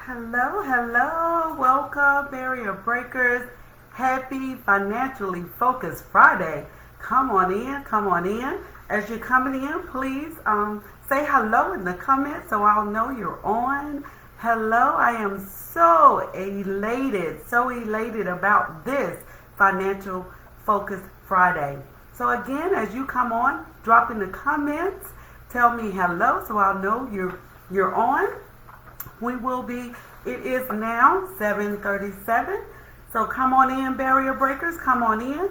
Hello, hello. Welcome, barrier breakers. Happy Financially Focused Friday. Come on in, come on in. As you're coming in, please say hello in the comments so I'll know you're on. Hello, I am so elated about this Financial Focused Friday. So again, as you come on, drop in the comments, tell me hello so I'll know you're on. It is now 7:37. So come on in, barrier breakers, come on in,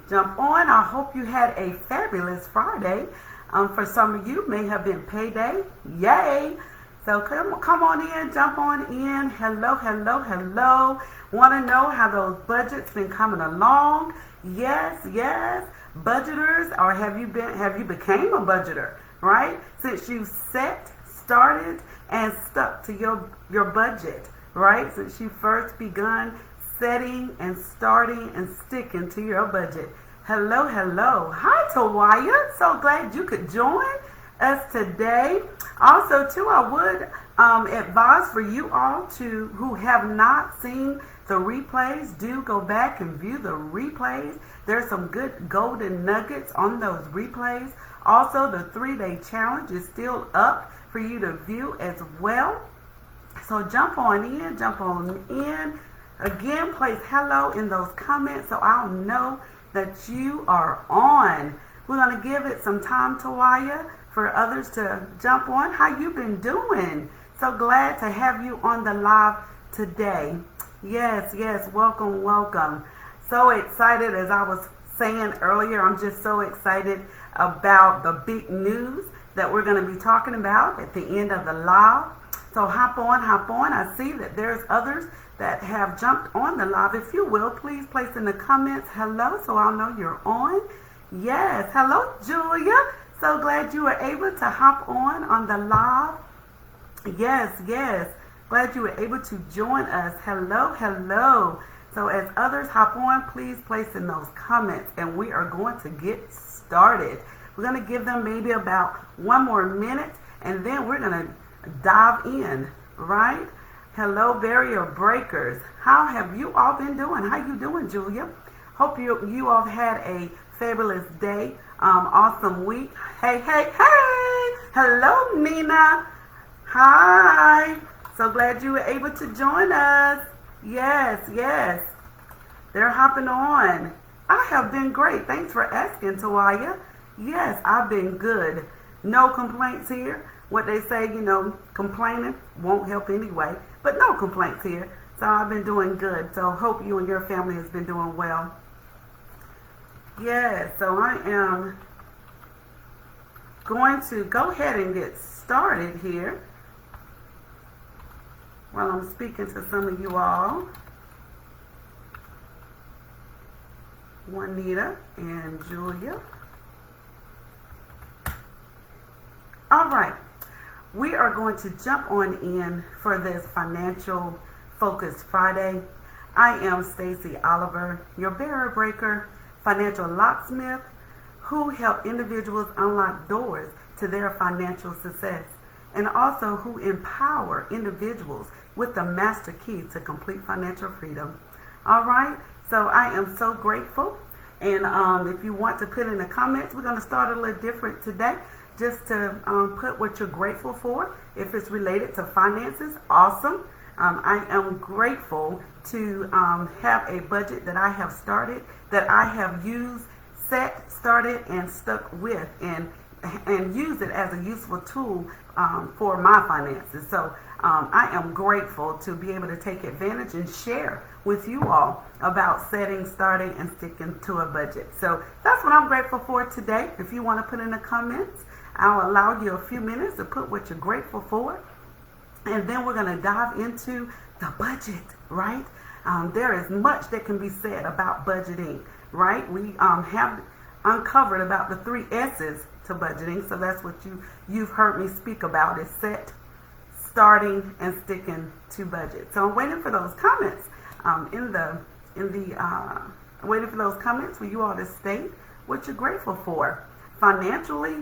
jump on. I hope you had a fabulous Friday. For some of you, may have been payday. Yay! So come on in, jump on in. Hello, hello, hello. Want to know how those budgets been coming along? Yes. Budgeters, or have you became a budgeter, right? Since you started and stuck to your budget, right? Since you first begun setting and starting and sticking to your budget. Hello. Hi, Tawaya. So glad you could join us today. Also, too, I would advise for you all who have not seen the replays, do go back and view the replays. There's some good golden nuggets on those replays. Also, the 3-day challenge is still up for you to view as well. So jump on in. Again, place hello in those comments so I'll know that you are on. We're going to give it some time, Tawaya, for others to jump on. How you been doing? So glad to have you on the live today. Yes, welcome. So excited, as I was saying earlier, I'm just so excited about the big news that we're going to be talking about at the end of the live. So hop on. I see that there's others that have jumped on the live. If you will, please place in the comments hello so I'll know you're on. Yes, hello, Julia. So glad you were able to hop on the live. Yes. Glad you were able to join us. Hello. So as others hop on, please place in those comments and we are going to get started. We're going to give them maybe about 1 more minute and then we're going to dive in, right? Hello, barrier breakers. How have you all been doing? How you doing, Julia? Hope you all had a fabulous day. Awesome week. Hey. Hello, Nina. Hi. So glad you were able to join us. Yes. They're hopping on. I have been great. Thanks for asking, Tawaya. Yes, I've been good. No complaints here. What they say, complaining won't help anyway. But no complaints here. So I've been doing good. So hope you and your family has been doing well. Yes, so I am going to go ahead and get started here while I'm speaking to some of you all. Juanita and Julia. All right, we are going to jump on in for this Financial Focused Friday. I am Stacey Oliver, your barrier breaker, financial locksmith, who help individuals unlock doors to their financial success, and also who empower individuals with the master key to complete financial freedom. All right, so I am so grateful. And if you want to put in the comments, we're going to start a little different today. Just to put what you're grateful for. If it's related to finances, awesome. I am grateful to have a budget that I have started, that I have used, started, and stuck with, and use it as a useful tool for my finances. So I am grateful to be able to take advantage and share with you all about setting, starting, and sticking to a budget. So that's what I'm grateful for today. If you want to put in the comments, I'll allow you a few minutes to put what you're grateful for. And then we're going to dive into the budget, right? There is much that can be said about budgeting, right? We have uncovered about the 3 S's to budgeting. So that's what you've heard me speak about, is set, starting, and sticking to budget. So I'm waiting for those comments waiting for those comments for you all to state what you're grateful for financially.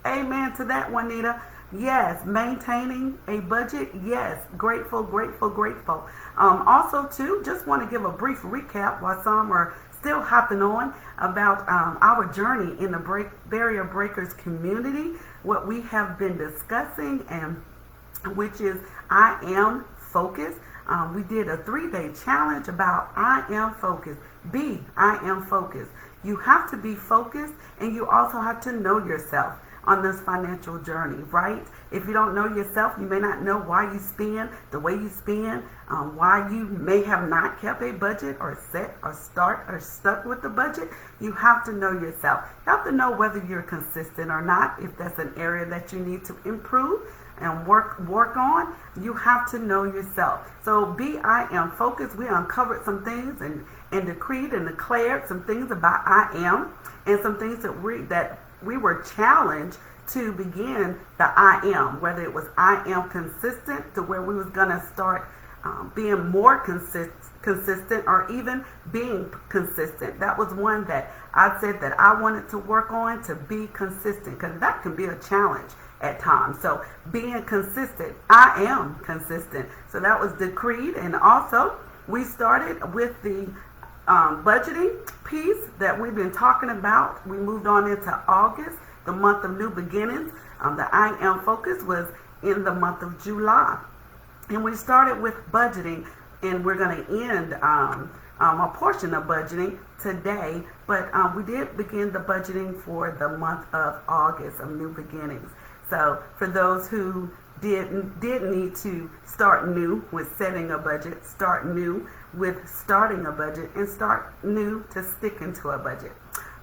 Amen to that, Juanita. Yes. Maintaining a budget. Yes. Grateful, grateful, grateful. Also, too, just want to give a brief recap while some are still hopping on about our journey in the Barrier Breakers community, what we have been discussing, and which is I am focused. We did a 3-day challenge about I am focused. I am focused. You have to be focused, and you also have to know yourself on this financial journey, right? If you don't know yourself, you may not know why you spend the way you spend, why you may have not kept a budget or set or stuck with the budget. You have to know yourself. You have to know whether you're consistent or not. If that's an area that you need to improve and work on, you have to know yourself. So I am focused. We uncovered some things and decreed and declared some things about I am, and some things that we were challenged to begin the I am, whether it was I am consistent to where we was going to start being more consistent or even being consistent. That was one that I said that I wanted to work on, to be consistent, because that can be a challenge at times. So being consistent, I am consistent. So that was decreed. And also we started with the budgeting piece that we've been talking about. We moved on into August, the month of new beginnings. The I am focus was in the month of July. And we started with budgeting, and we're going to end a portion of budgeting today. But we did begin the budgeting for the month of August of new beginnings. So for those who did need to start new with setting a budget, start new with starting a budget, and start new to sticking to a budget.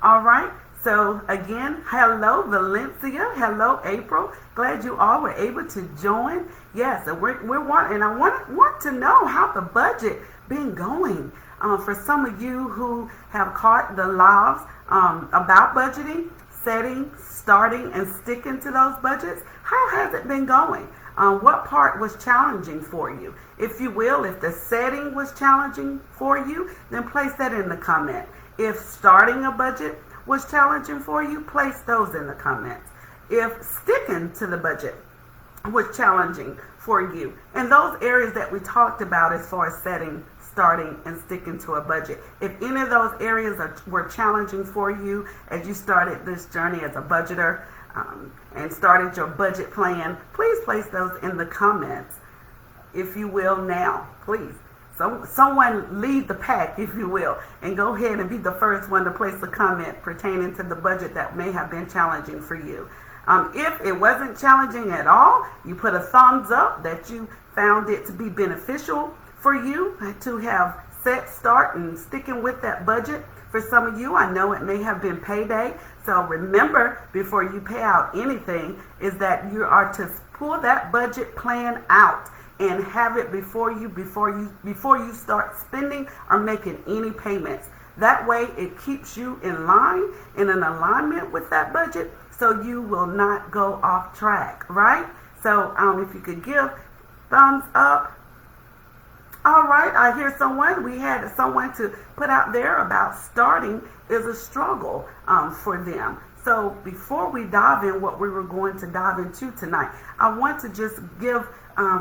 All right. So again, hello Valencia, hello April. Glad you all were able to join. Yes, I want to know how the budget been going. For some of you who have caught the lives about budgeting, setting, starting, and sticking to those budgets, how has it been going? What part was challenging for you? If you will, if the setting was challenging for you, then place that in the comment. If starting a budget was challenging for you, place those in the comments. If sticking to the budget was challenging for you, and those areas that we talked about as far as setting, starting, and sticking to a budget, if any of those areas were challenging for you as you started this journey as a budgeter and started your budget plan, please place those in the comments, if you will, now, please. Someone lead the pack, if you will, and go ahead and be the first one to place a comment pertaining to the budget that may have been challenging for you. If it wasn't challenging at all, you put a thumbs up that you found it to be beneficial for you to have set, start, and sticking with that budget. For some of you, I know it may have been payday. So remember, before you pay out anything, is that you are to pull that budget plan out and have it before you start spending or making any payments. That way it keeps you in line, in an alignment with that budget, so you will not go off track, right? So if you could give thumbs up. All right, I hear we had someone to put out there about starting is a struggle for them. So before we dive in what we were going to dive into tonight, I want to just give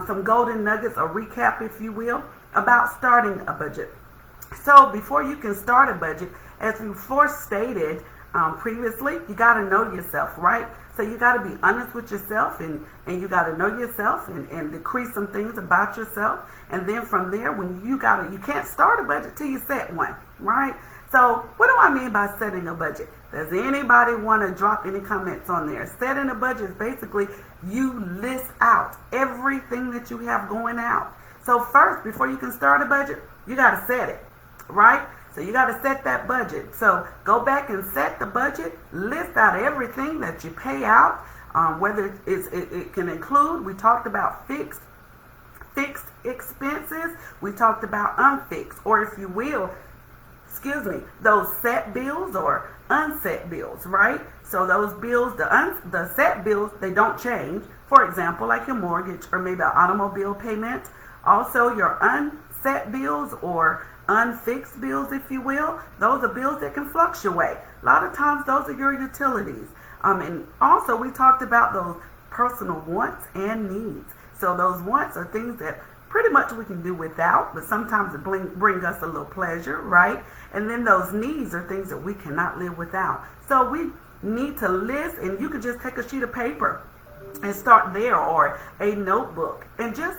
some golden nuggets, or recap, if you will, about starting a budget. So before you can start a budget, as we first stated previously, you got to know yourself, right? So you got to be honest with yourself, and you got to know yourself and decrease some things about yourself. And then from there, you can't start a budget till you set one, right? So what do I mean by setting a budget? Does anybody want to drop any comments on there? Setting a budget is basically you list out everything that you have going out. So first, before you can start a budget, you got to set it, right? So you got to set that budget. So go back and set the budget, list out everything that you pay out, whether it can include, we talked about fixed expenses, we talked about unfixed, or if you will, those set bills or unset bills, right? So those bills, the set bills, they don't change. For example, like your mortgage or maybe an automobile payment. Also your unset bills or unfixed bills, if you will, those are bills that can fluctuate. A lot of times those are your utilities. And also we talked about those personal wants and needs. So those wants are things that pretty much we can do without, but sometimes it bring us a little pleasure, right? And then those needs are things that we cannot live without. So we need to list, and you can just take a sheet of paper and start there, or a notebook, and just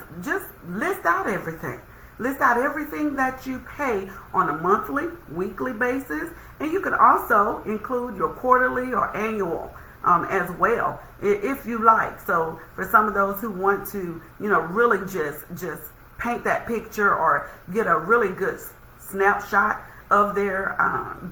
list out everything. List out everything that you pay on a monthly, weekly basis, and you can also include your quarterly or annual as well, if you like. So for some of those who want to, really just paint that picture or get a really good snapshot of their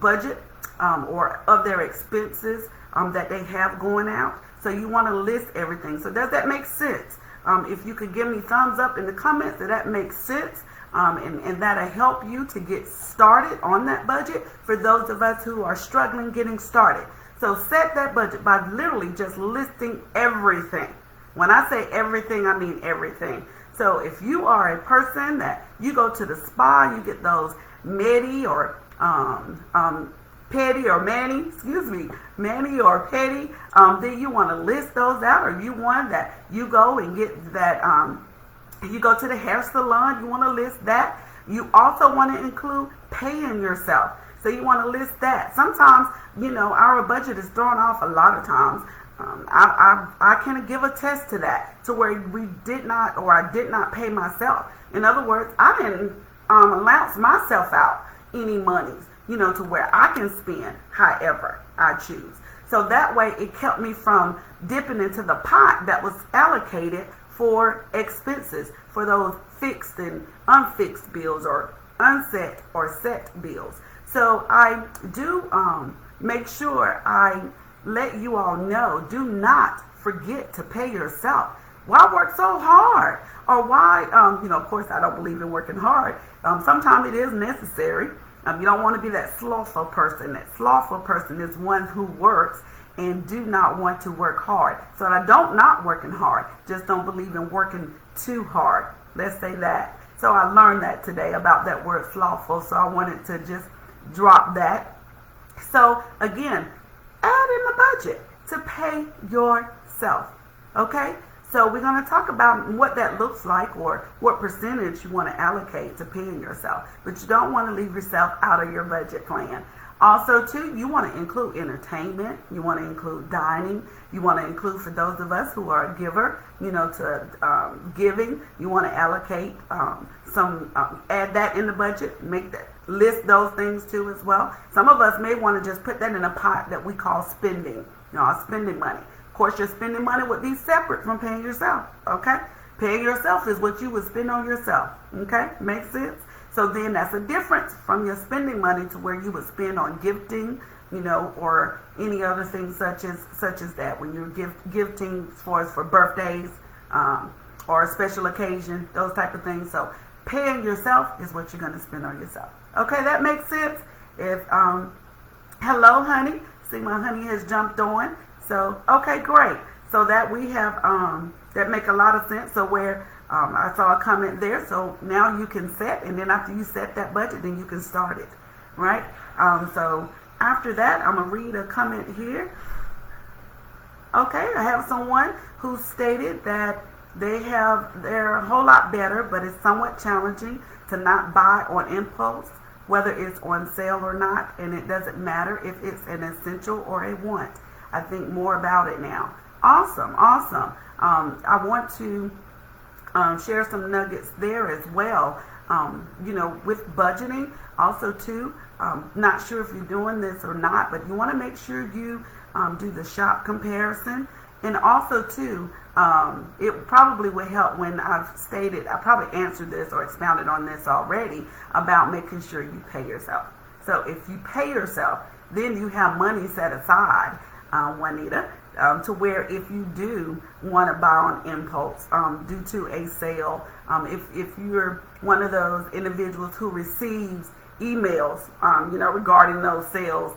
budget or of their expenses that they have going out. So you want to list everything. So does that make sense? If you could give me thumbs up in the comments that makes sense, and that'll help you to get started on that budget for those of us who are struggling getting started. So set that budget by literally just listing everything. When I say everything, I mean everything. So if you are a person that you go to the spa, you get those mani or mani or pedi, then you want to list those out. Or you want that you go and get that, you go to the hair salon, you want to list that. You also want to include paying yourself. So you want to list that. Sometimes, our budget is thrown off a lot of times. I can give a test to that, to where I did not pay myself. In other words, I didn't allowance myself out any monies, to where I can spend however I choose. So that way it kept me from dipping into the pot that was allocated for expenses, for those fixed and unfixed bills, or unset or set bills. So I do make sure I let you all know, do not forget to pay yourself. Why work so hard? Or why, of course I don't believe in working hard. Sometimes it is necessary. You don't want to be that slothful person. That slothful person is one who works and do not want to work hard. So I don't not working hard, just don't believe in working too hard. Let's say that. So I learned that today about that word slothful. So I wanted to just drop that. So again, add in the budget to pay yourself. Okay? So we're going to talk about what that looks like, or what percentage you want to allocate to paying yourself. But you don't want to leave yourself out of your budget plan. Also, too, you want to include entertainment. You want to include dining. You want to include, for those of us who are a giver, to giving. You want to allocate add that in the budget. List those things too as well. Some of us may want to just put that in a pot that we call spending. Spending money. Of course, your spending money would be separate from paying yourself. Okay, paying yourself is what you would spend on yourself. Okay, makes sense. So then that's a difference from your spending money to where you would spend on gifting, or any other things such as that. When you're gifting for birthdays, or a special occasion, those type of things. So paying yourself is what you're going to spend on yourself. Okay, that makes sense. If hello, honey. See, my honey has jumped on. So okay, great. So that we have that make a lot of sense. So where I saw a comment there. So now you can set, and then after you set that budget, then you can start it, right? So after that, I'm gonna read a comment here. Okay, I have someone who stated that they're a whole lot better, but it's somewhat challenging to not buy on impulse, whether it's on sale or not, and it doesn't matter if it's an essential or a want. I think more about it now. Awesome. I want to share some nuggets there as well. With budgeting, also too, not sure if you're doing this or not, but you want to make sure you do the shop comparison. And also too, it probably would help when I probably answered this or expounded on this already about making sure you pay yourself. So if you pay yourself, then you have money set aside, Juanita, to where if you do want to buy on impulse due to a sale, if you're one of those individuals who receives emails, regarding those sales,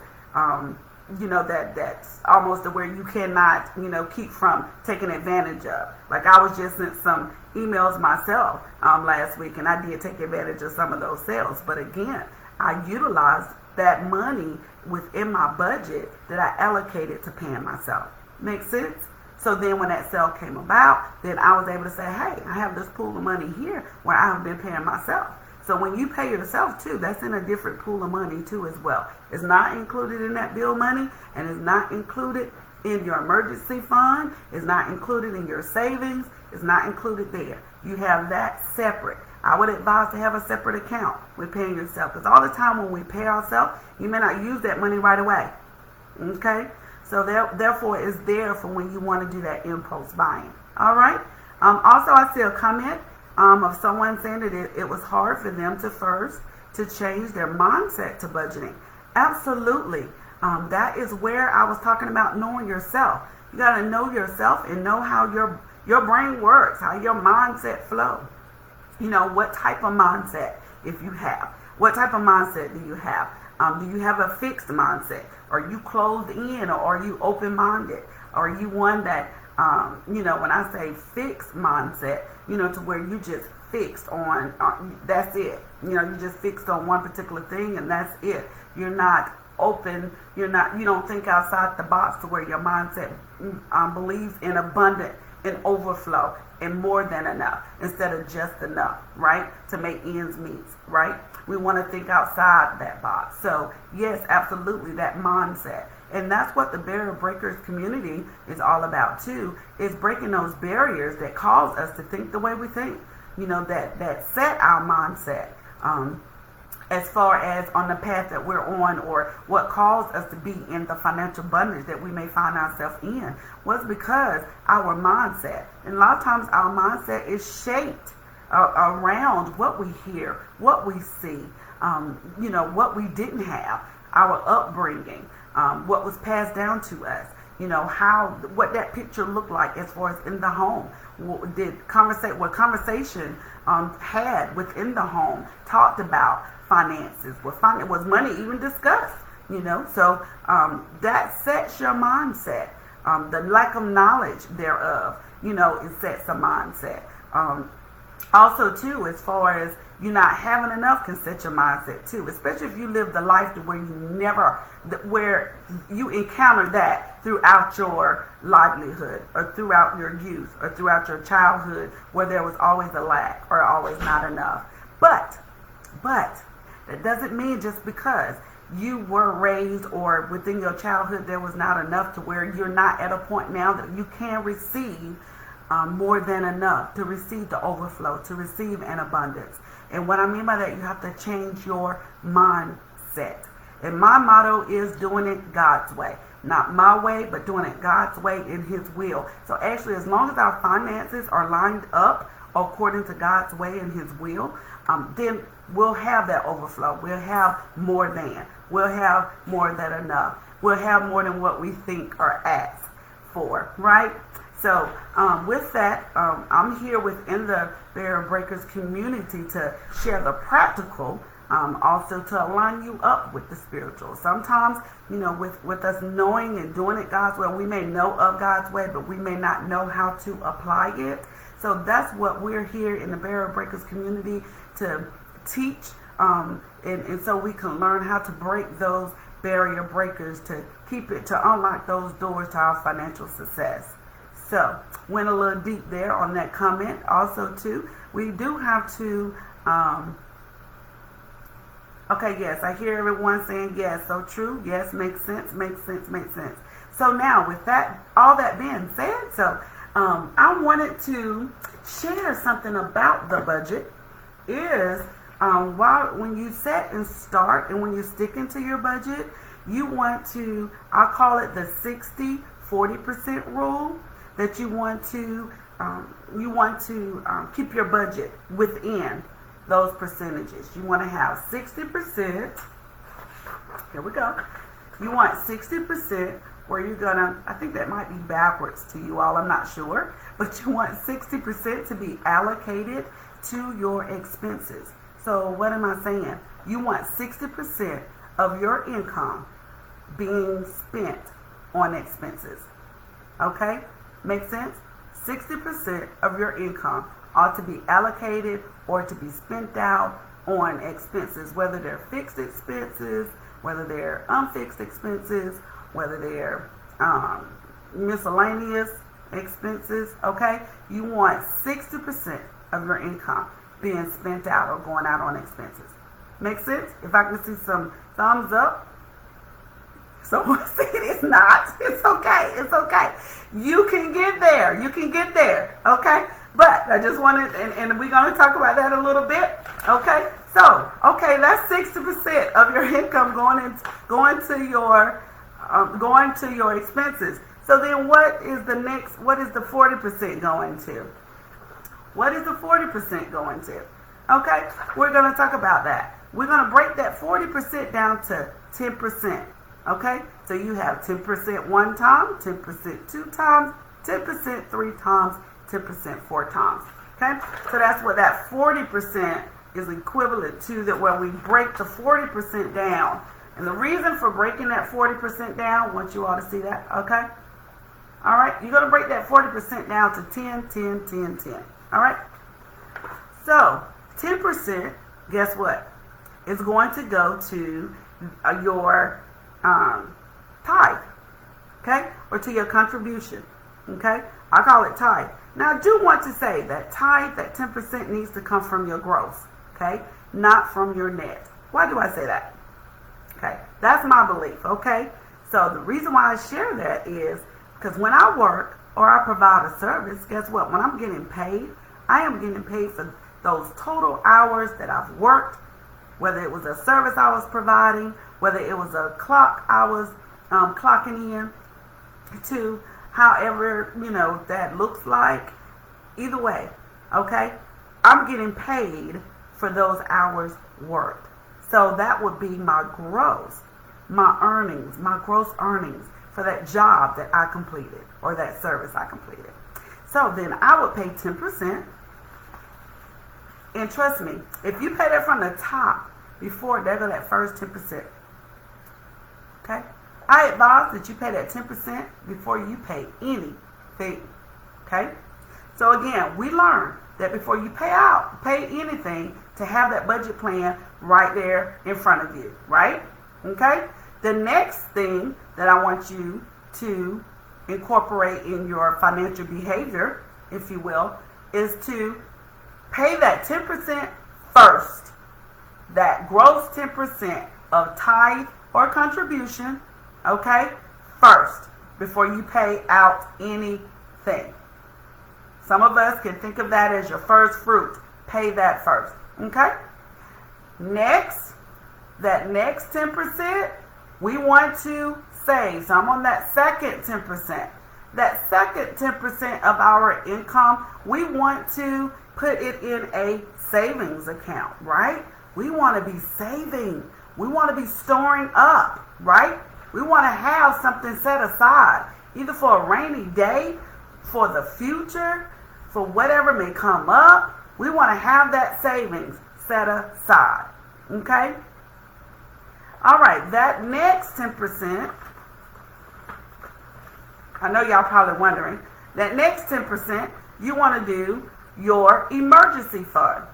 that's almost to where you cannot, keep from taking advantage of. Like I was just sent some emails myself last week, and I did take advantage of some of those sales. But again, I utilized that money within my budget that I allocated to paying myself. Make sense? So then when that sale came about, then I was able to say, hey, I have this pool of money here where I have been paying myself. So when you pay yourself too, that's in a different pool of money too as well. It's not included in that bill money, and it's not included in your emergency fund. It's not included in your savings. It's not included there. You have that separate. I would advise to have a separate account with paying yourself, because all the time when we pay ourselves, you may not use that money right away. Okay? So therefore, it's there for when you want to do that impulse buying. All right? Also, I see a comment of someone saying that it was hard for them to change their mindset to budgeting. Absolutely. That is where I was talking about knowing yourself. You got to know yourself and know how your brain works, how your mindset flows. You know, what type of mindset, if you have. What type of mindset do you have? Do you have a fixed mindset? Are you closed in, or are you open-minded? Are you one that, when I say fixed mindset, to where you just fixed on, that's it. You just fixed on one particular thing and that's it. You're not open. You don't think outside the box to where your mindset believes in abundant and overflow and more than enough instead of just enough, right? To make ends meet, right? We want to think outside that box. So yes, absolutely, that mindset. And that's what the Barrier Breakers community is all about too, is breaking those barriers that cause us to think the way we think, that set our mindset as far as on the path that we're on, or what caused us to be in the financial abundance that we may find ourselves in, was because our mindset. And a lot of times our mindset is shaped around what we hear, what we see, what we didn't have, our upbringing, what was passed down to us, what that picture looked like as far as in the home. What conversation had within the home talked about finances. Was money even discussed? So that sets your mindset. The lack of knowledge thereof, it sets a mindset. Also, too, as far as you not having enough can set your mindset too, especially if you live the life to where you encounter that throughout your livelihood, or throughout your youth, or throughout your childhood, where there was always a lack or always not enough. But that doesn't mean just because you were raised or within your childhood there was not enough to where you're not at a point now that you can receive more than enough, to receive the overflow, to receive an abundance. And what I mean by that, you have to change your mindset. And my motto is doing it God's way. Not my way, but doing it God's way in His will. So actually, as long as our finances are lined up according to God's way and His will, then we'll have that overflow. We'll have more than. We'll have more than enough. We'll have more than what we think or ask for, right? So with that, I'm here within the Barrier Breakers community to share the practical, also to align you up with the spiritual. Sometimes, with us knowing and doing it God's way, we may know of God's way, but we may not know how to apply it. So that's what we're here in the Barrier Breakers community to teach, and so we can learn how to break those barrier breakers, to unlock those doors to our financial success. So, went a little deep there on that comment. Also, too, we do have to, okay, yes, I hear everyone saying yes, so true, yes, makes sense. So now, with that, all that being said, so I wanted to share something about the budget. Is when you set and start, and when you're sticking to your budget, you want to, I call it the 60-40% rule. That you want to keep your budget within those percentages. You want to have 60%. Here we go. You want 60% where you're gonna, I think that might be backwards to you all, I'm not sure, but you want 60% to be allocated to your expenses. So what am I saying? You want 60% of your income being spent on expenses. Okay? Make sense? 60% of your income ought to be allocated or to be spent out on expenses, whether they're fixed expenses, whether they're unfixed expenses, whether they're miscellaneous expenses, okay, you want 60% of your income being spent out or going out on expenses. Make sense? If I can see some thumbs up. Someone said it's not. It's okay. It's okay. You can get there. You can get there. Okay? But I just wanted, and we're going to talk about that a little bit. Okay? So, okay, that's 60% of your income going to your expenses. So then what is the 40% going to? What is the 40% going to? Okay? We're going to talk about that. We're going to break that 40% down to 10%. Okay? So you have 10% one time, 10% two times, 10% three times, 10% four times. Okay? So that's what that 40% is equivalent to, that when we break the 40% down. And the reason for breaking that 40% down, I want you all to see that, okay? All right? You're going to break that 40% down to 10, 10, 10, 10. All right? So 10%, guess what? It's going to go to your tithe, okay? Or to your contribution, okay? I call it tithe. Now, I do want to say that tithe, that 10% needs to come from your gross, okay? Not from your net. Why do I say that? Okay, that's my belief, okay? So the reason why I share that is because when I work or I provide a service, guess what? When I'm getting paid, I am getting paid for those total hours that I've worked, whether it was a service I was providing, whether it was a clock I was clocking in to, however, that looks like. Either way, okay? I'm getting paid for those hours worked. So that would be my gross, my earnings, my gross earnings for that job that I completed or that service I completed. So then I would pay 10%. And trust me, if you pay that from the top before there go that first 10%, okay? I advise that you pay that 10% before you pay anything, okay? So again, we learned that before you pay anything, to have that budget plan right there in front of you, right? Okay? The next thing that I want you to incorporate in your financial behavior, if you will, is to pay that 10% first. That gross 10% of tithe or contribution, okay, first, before you pay out anything. Some of us can think of that as your first fruit. Pay that first, okay? Next, that next 10%, we want to save. So I'm on that second 10%. That second 10% of our income, we want to put it in a savings account, right? We want to be saving. We want to be storing up, right? We want to have something set aside, either for a rainy day, for the future, for whatever may come up. We want to have that savings set aside, okay? All right, that next 10%, I know y'all probably wondering, that next 10%, you want to do your emergency fund,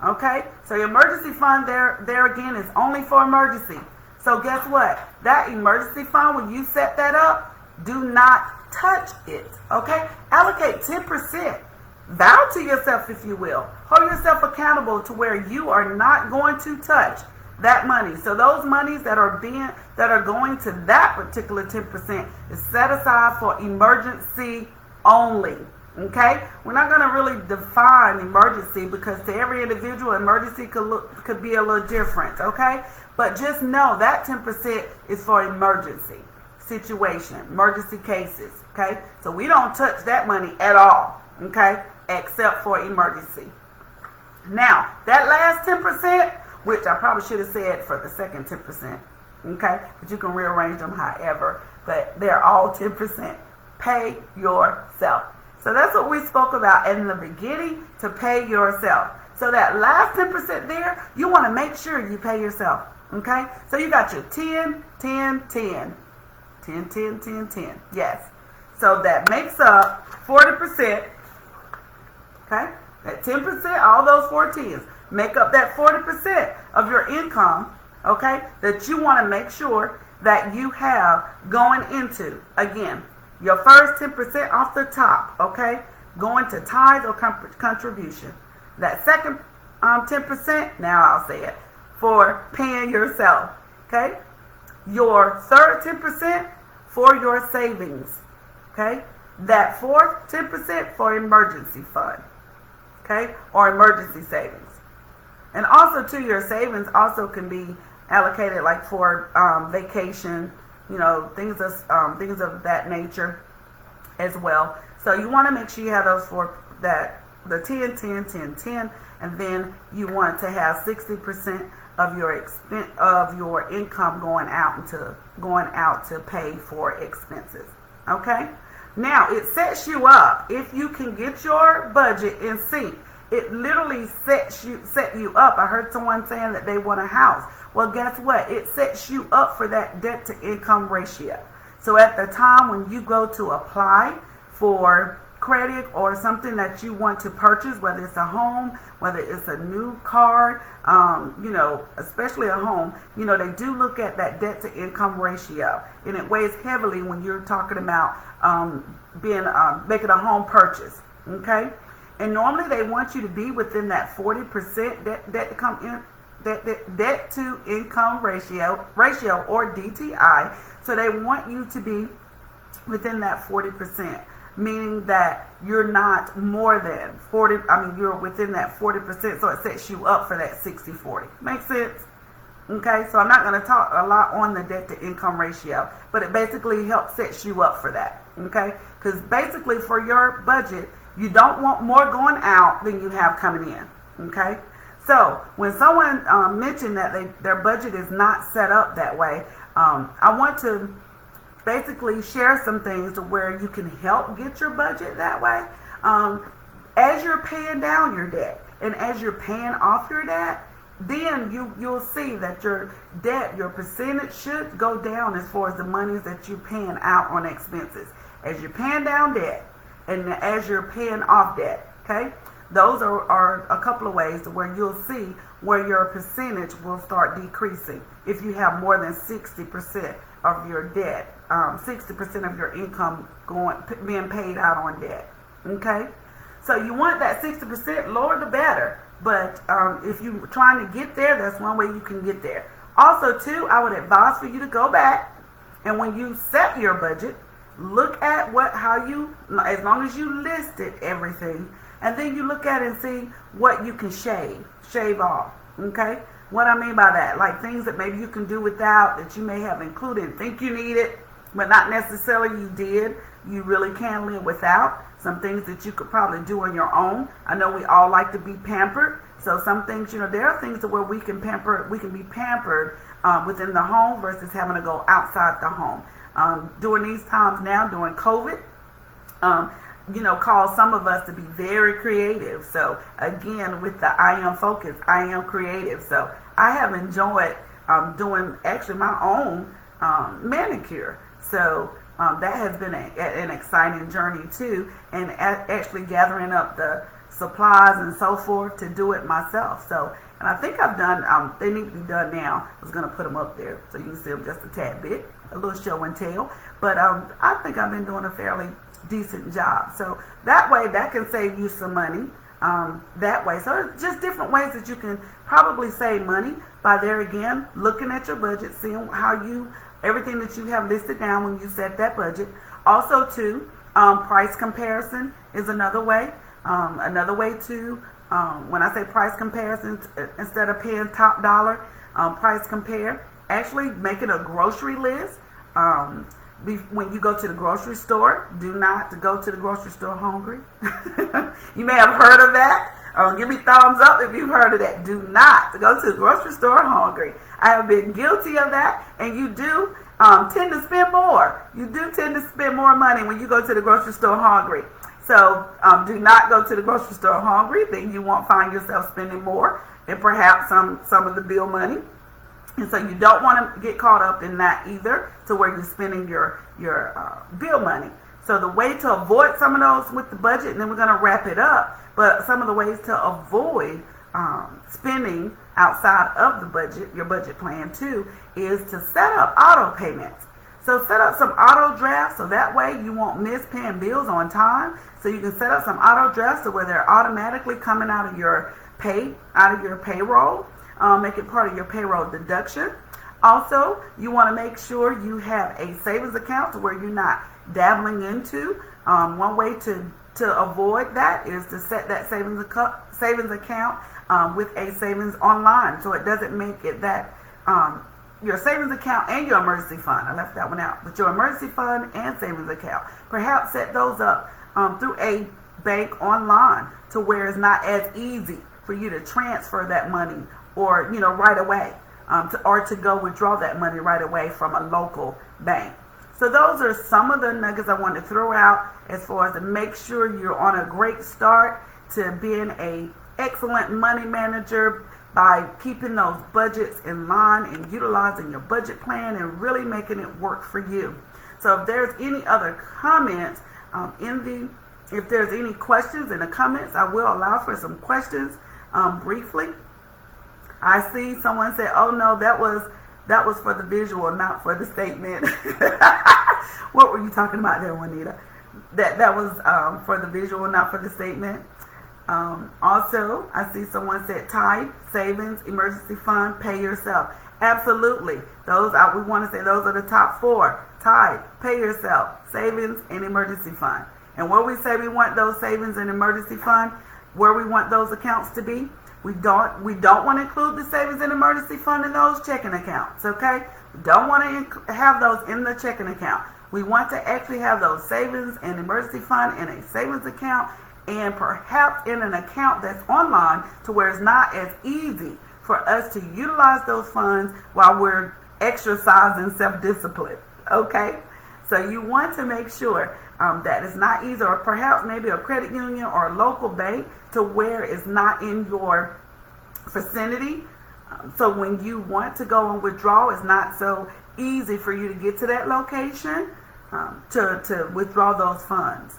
okay? So your emergency fund there again is only for emergency. So guess what? That emergency fund, when you set that up, do not touch it, okay? Allocate 10%. Vow to yourself, if you will. Hold yourself accountable to where you are not going to touch that money. So those monies that are going to that particular 10% is set aside for emergency only. Okay? We're not going to really define emergency because to every individual, emergency could be a little different. Okay? But just know that 10% is for emergency situation, emergency cases. Okay? So we don't touch that money at all. Okay? Except for emergency. Now, that last 10%, which I probably should have said for the second 10%, okay? But you can rearrange them however, but they're all 10%. Pay yourself. So that's what we spoke about in the beginning, to pay yourself. So that last 10% there, you want to make sure you pay yourself, okay? So you got your 10, 10, 10, 10, 10, 10, 10, yes. So that makes up 40%. Okay? That 10%, all those 4 tens, make up that 40% of your income, okay, that you want to make sure that you have going into, again, Your first 10% off the top, okay, going to tithe or contribution. That second 10%, now I'll say it, for paying yourself, okay? Your third 10% for your savings, okay? That fourth 10% for emergency fund, okay, or emergency savings. And also, too, your savings also can be allocated like for vacation, things of that nature as well. So you want to make sure you have those for that, the 10, 10, 10, 10, and then you want to have 60% of your income going out to pay for expenses. Okay. Now it sets you up if you can get your budget in sync. It literally set you up. I heard someone saying that they want a house. Well, guess what? It sets you up for that debt to income ratio. So at the time when you go to apply for credit or something that you want to purchase, whether it's a home, whether it's a new car, especially a home, they do look at that debt to income ratio, and it weighs heavily when you're talking about making a home purchase. Okay. And normally they want you to be within that 40% debt to income ratio or DTI. So they want you to be within that 40%, meaning that you're not more than 40. You're within that 40%. So it sets you up for that 60-40. Makes sense? Okay. So I'm not going to talk a lot on the debt to income ratio, but it basically helps set you up for that. Okay. Because basically for your budget, you don't want more going out than you have coming in. Okay. So when someone mentioned that their budget is not set up that way, I want to basically share some things to where you can help get your budget that way. As you're paying down your debt and as you're paying off your debt, then you'll see that your debt, your percentage should go down as far as the monies that you're paying out on expenses. As you're paying down debt and as you're paying off debt, okay? Those are a couple of ways where you'll see where your percentage will start decreasing if you have more than 60% of your debt, 60% of your income being paid out on debt. Okay, so you want that 60%, lower the better. But if you're trying to get there, that's one way you can get there. Also, too, I would advise for you to go back and when you set your budget, look at as long as you listed everything. And then you look at it and see what you can shave off, okay? What I mean by that, like things that maybe you can do without that you may have included, think you need it, but not necessarily you did. You really can live without. Some things that you could probably do on your own. I know we all like to be pampered. So some things, there are things where we can be pampered within the home versus having to go outside the home. During these times now, during COVID, cause some of us to be very creative. So again, with the I am focused, I am creative. So I have enjoyed doing actually my own manicure. So that has been an exciting journey too, and actually gathering up the supplies and so forth to do it myself. So, and I think I've done, they need to be done now. I was going to put them up there so you can see them just a tad bit, a little show and tell. But I think I've been doing a fairly decent job. So that way, that can save you some money that way. So it's just different ways that you can probably save money by there again, looking at your budget, seeing everything that you have listed down when you set that budget. Also too, price comparison is another way. Another way too, when I say price comparison, instead of paying top dollar, price compare, actually making a grocery list. When you go to the grocery store, do not go to the grocery store hungry. You may have heard of that. Give me thumbs up if you've heard of that. Do not go to the grocery store hungry. I have been guilty of that, and you do tend to spend more. You do tend to spend more money when you go to the grocery store hungry. So do not go to the grocery store hungry. Then you won't find yourself spending more and perhaps some of the bill money. And so you don't want to get caught up in that either, to where you're spending your bill money. So the way to avoid some of those with the budget, and then we're going to wrap it up, but some of the ways to avoid spending outside of the budget, your budget plan too, is to set up auto payments. So set up some auto drafts so that way you won't miss paying bills on time. So you can set up some auto drafts so where they're automatically coming out of your payroll. Make it part of your payroll deduction. Also, you want to make sure you have a savings account to where you're not dabbling into. One way to avoid that is to set that savings account with a savings online, so it doesn't make it that your savings account and your emergency fund. I left that one out, but your emergency fund and savings account. Perhaps set those up through a bank online to where it's not as easy for you to transfer that money or right away, or to go withdraw that money right away from a local bank. So those are some of the nuggets I want to throw out as far as to make sure you're on a great start to being an excellent money manager by keeping those budgets in line and utilizing your budget plan and really making it work for you. So if there's any other comments if there's any questions in the comments, I will allow for some questions briefly. I see someone said, "Oh no, that was for the visual, not for the statement." What were you talking about there, Juanita? That was for the visual, not for the statement. Also, I see someone said tithe, savings, emergency fund, pay yourself. Absolutely. We want to say those are the top four. Tithe, pay yourself, savings, and emergency fund. And where we say we want those savings and emergency fund, where we want those accounts to be, we don't want to include the savings and emergency fund in those checking accounts, okay? We don't want to have those in the checking account. We want to actually have those savings and emergency fund in a savings account, and perhaps in an account that's online to where it's not as easy for us to utilize those funds while we're exercising self-discipline, okay? So you want to make sure that it's not easy, or perhaps maybe a credit union or a local bank to where it's not in your vicinity. So when you want to go and withdraw, it's not so easy for you to get to that location to withdraw those funds.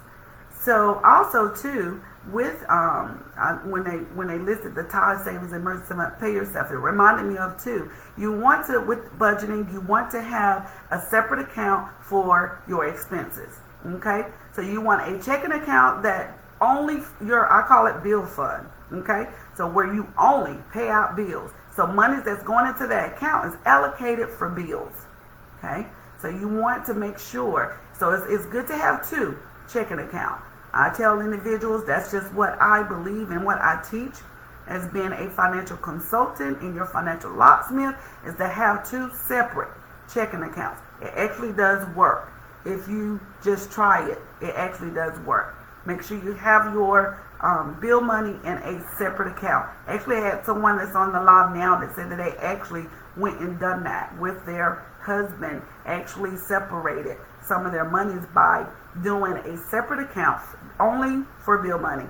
So also too, with when they listed the tithe, savings, emergency fund, pay yourself, it reminded me of too. You want to, with budgeting, you want to have a separate account for your expenses. Okay, so you want a checking account that only I call it bill fund. Okay, so where you only pay out bills. So money that's going into that account is allocated for bills. Okay, so you want to make sure. So it's good to have two checking accounts. I tell individuals that's just what I believe and what I teach as being a financial consultant in your financial locksmith, is to have two separate checking accounts. It actually does work. If you just try it, it actually does work. Make sure you have your bill money in a separate account. Actually, I had someone that's on the live now that said that they actually went and done that with their husband, actually separated some of their monies by doing a separate account only for bill money,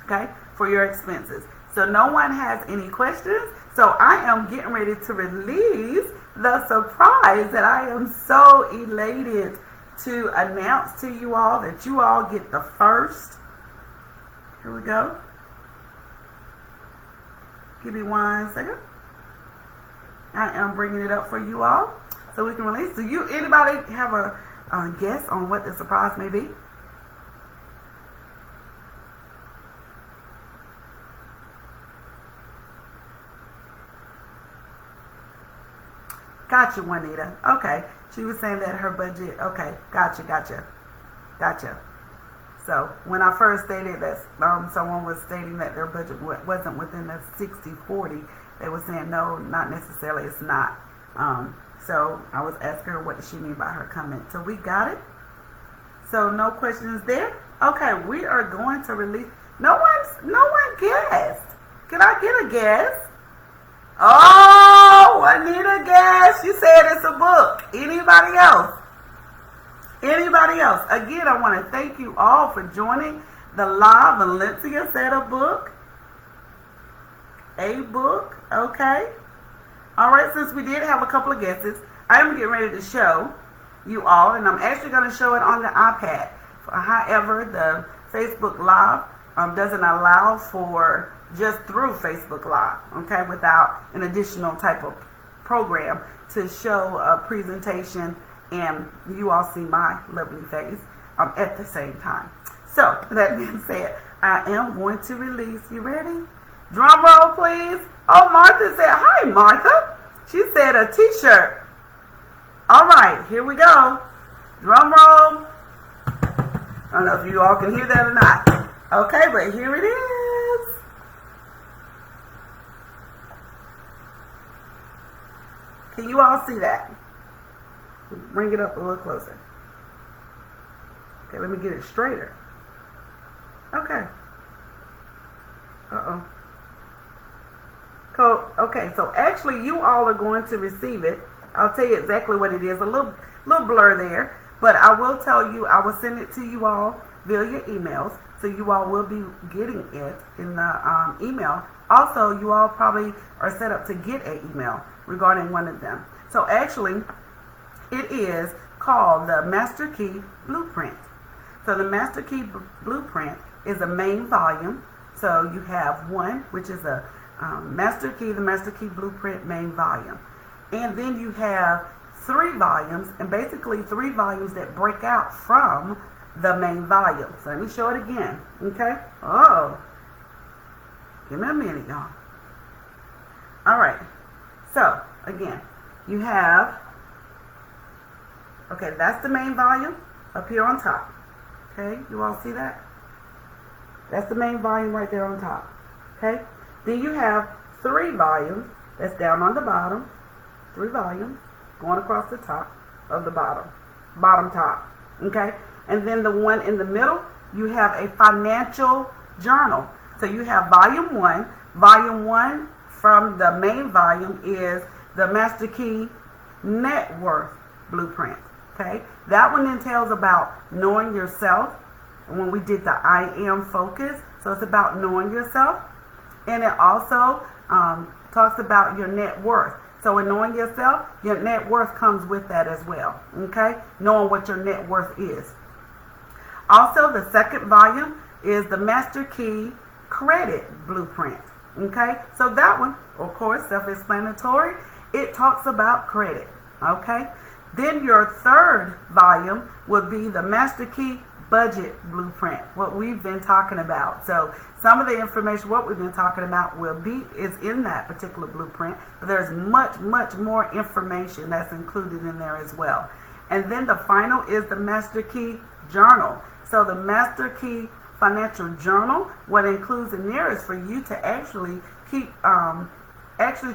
okay, for your expenses. So no one has any questions. So I am getting ready to release the surprise that I am so elated to announce to you all, that you all get the first. Here we go. Give me 1 second. I am bringing it up for you all so we can release. Do anybody have a guess on what the surprise may be? Gotcha, Juanita. Okay. She was saying that her budget. Okay. Gotcha. So when I first stated that someone was stating that their budget wasn't within the 60-40, they were saying no, not necessarily. It's not. So I was asking her what did she mean by her comment. So we got it. So no questions there. Okay, we are going to release. No one guessed. Can I get a guess? Oh, Juanita guessed. You said it's a book. Anybody else? Again, I want to thank you all for joining the live. Valencia said a book. A book. Okay. All right, since we did have a couple of guesses, I'm getting ready to show you all, and I'm actually going to show it on the iPad. However, the Facebook Live doesn't allow for just through Facebook Live, okay, without an additional type of program to show a presentation and you all see my lovely face at the same time. So, that being said, I am going to release. You ready? Drum roll, please. Oh, Martha said, hi, Martha. She said a t-shirt. All right, here we go. Drum roll. I don't know if you all can hear that or not. Okay, but here it is. Can you all see that? Bring it up a little closer. Okay, let me get it straighter. Okay. Uh-oh. Cool. Okay, so actually you all are going to receive it. I'll tell you exactly what it is. A little blur there. But I will tell you, I will send it to you all via your emails. So you all will be getting it in the email. Also, you all probably are set up to get an email regarding one of them. So actually, it is called the Master Key Blueprint. So the Master Key Blueprint is a main volume. So you have one, which is a Master Key, the Master Key Blueprint main volume. And then you have 3 volumes, and basically 3 volumes that break out from the main volume. So let me show it again. Okay? Oh. Give me a minute, y'all. All right. So, again, you have, okay, that's the main volume up here on top. Okay? You all see that? That's the main volume right there on top. Okay? Then you have 3 volumes that's down on the bottom. 3 volumes going across the top of the bottom top. Okay? And then the one in the middle, you have a financial journal. So you have volume 1. Volume 1 from the main volume is the Master Key Net Worth Blueprint. Okay? That one entails about knowing yourself. When we did the I am focus, so it's about knowing yourself. And it also talks about your net worth. So in knowing yourself, your net worth comes with that as well. Okay? Knowing what your net worth is. Also, the second volume is the Master Key Credit Blueprint. Okay? So that one, of course, self-explanatory. It talks about credit. Okay? Then your third volume would be the Master Key Budget Blueprint, what we've been talking about. So some of the information, what we've been talking about is in that particular blueprint, but there's much more information that's included in there as well. And then the final is the Master Key Journal. So the Master Key Financial Journal, what it includes in there is for you to actually keep,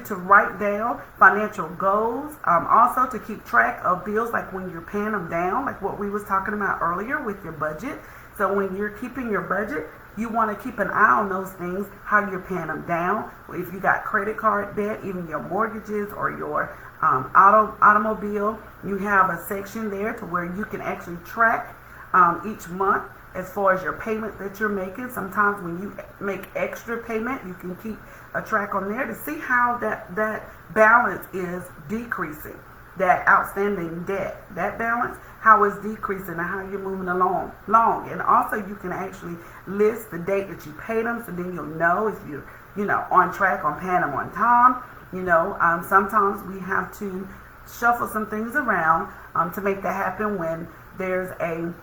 to write down financial goals, also to keep track of bills, like when you're paying them down, like what we was talking about earlier with your budget. So when you're keeping your budget, you want to keep an eye on those things, how you're paying them down. If you got credit card debt, even your mortgages or your automobile, you have a section there to where you can actually track each month as far as your payment that you're making. Sometimes when you make extra payment, you can keep a track on there to see how that balance is decreasing, that outstanding debt, that balance, how it's decreasing and how you're moving along. And also you can actually list the date that you paid them, so then you'll know if you're, on track on paying them on time. Sometimes we have to shuffle some things around to make that happen when there's a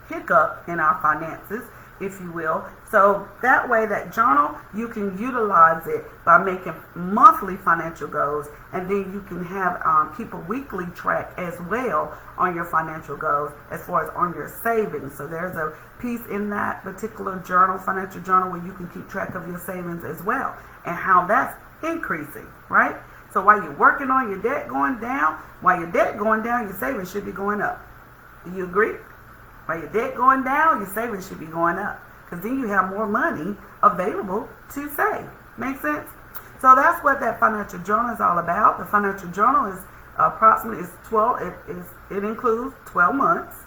hiccup in our finances, if you will. So that way, that journal, you can utilize it by making monthly financial goals, and then you can have keep a weekly track as well on your financial goals as far as on your savings. So there's a piece in that particular journal, financial journal, where you can keep track of your savings as well and how that's increasing, right? So while you're working on your debt going down, your savings should be going up. Do you agree? While your debt going down, your savings should be going up, because then you have more money available to save. Make sense? So that's what that financial journal is all about. The financial journal is approximately it includes 12 months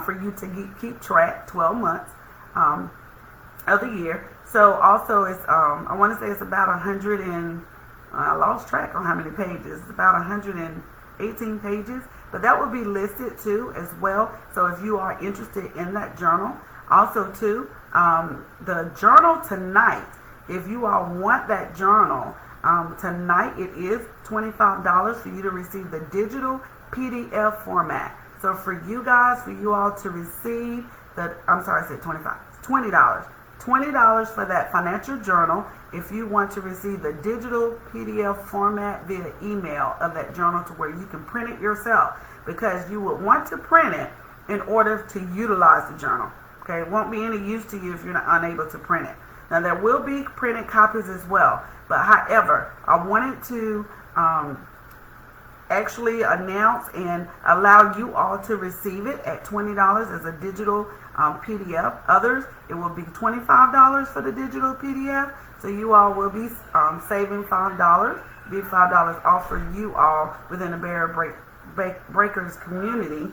for you to keep track, 12 months of the year. So also it's I want to say it's about 100 and I lost track on how many pages. It's about 118 pages. But that will be listed too as well. So if you are interested in that journal, also too, the journal tonight, if you all want that journal tonight, it is $25 for you to receive the digital PDF format. So for you guys, for you all to receive I'm sorry, I said 25. $20. $20 for that financial journal if you want to receive the digital PDF format via email of that journal to where you can print it yourself, because you would want to print it in order to utilize the journal. Okay, it won't be any use to you if you're unable to print it. Now there will be printed copies as well, but however, I wanted to actually announce and allow you all to receive it at $20 as a digital PDF. Others, it will be $25 for the digital PDF. So you all will be saving $5, be $5 off for you all within the Barrier Breakers community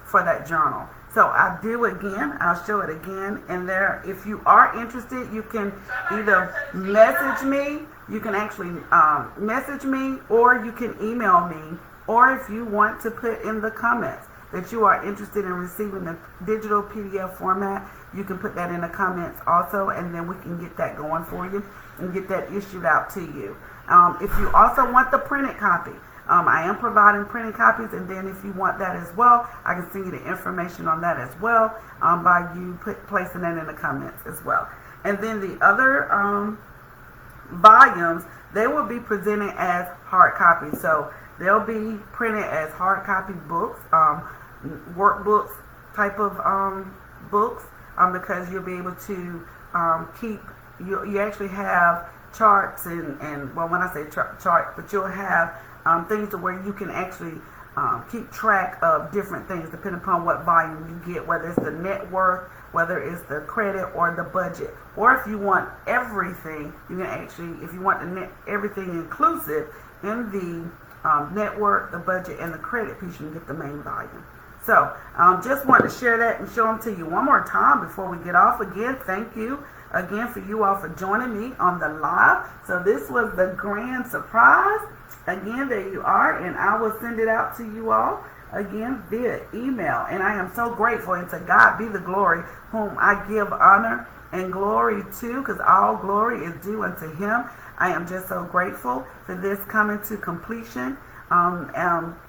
for that journal. So I'll do again, I'll show it again in there. If you are interested, you can either message me, you can actually message me, or you can email me, or if you want to put in the comments that you are interested in receiving the digital PDF format, you can put that in the comments also, and then we can get that going for you and get that issued out to you. If you also want the printed copy, I am providing printed copies, and then if you want that as well, I can send you the information on that as well by you placing that in the comments as well. And then the other volumes, they will be presented as hard copies. So they'll be printed as hard copy books, workbooks type of books, because you'll be able to keep, you actually have charts and well, when I say chart, but you'll have things to where you can actually keep track of different things depending upon what volume you get, whether it's the net worth, whether it's the credit or the budget. Or if you want everything, you can actually, if you want the net, everything inclusive in the network, the budget, and the credit piece, you can get the main volume. So just wanted to share that and show them to you one more time before we get off. Again, thank you again for you all for joining me on the live. So this was the grand surprise. Again, there you are, and I will send it out to you all again via email. And I am so grateful, and to God be the glory, whom I give honor and glory to, because all glory is due unto him. I am just so grateful for this coming to completion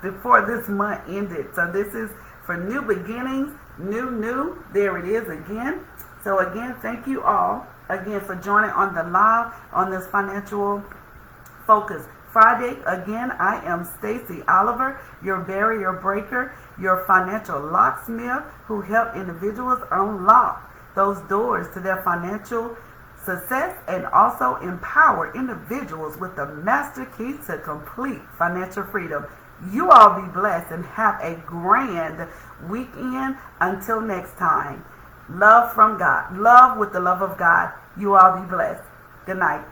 before this month ended. So this is for new beginnings, new. There it is again. So again, thank you all again for joining on the live on this Financial Focus Friday. Again, I am Stacey Oliver, your barrier breaker, your financial locksmith, who help individuals unlock those doors to their financial success and also empower individuals with the master key to complete financial freedom. You all be blessed and have a grand weekend. Until next time, love from God, love with the love of God. You all be blessed. Good night.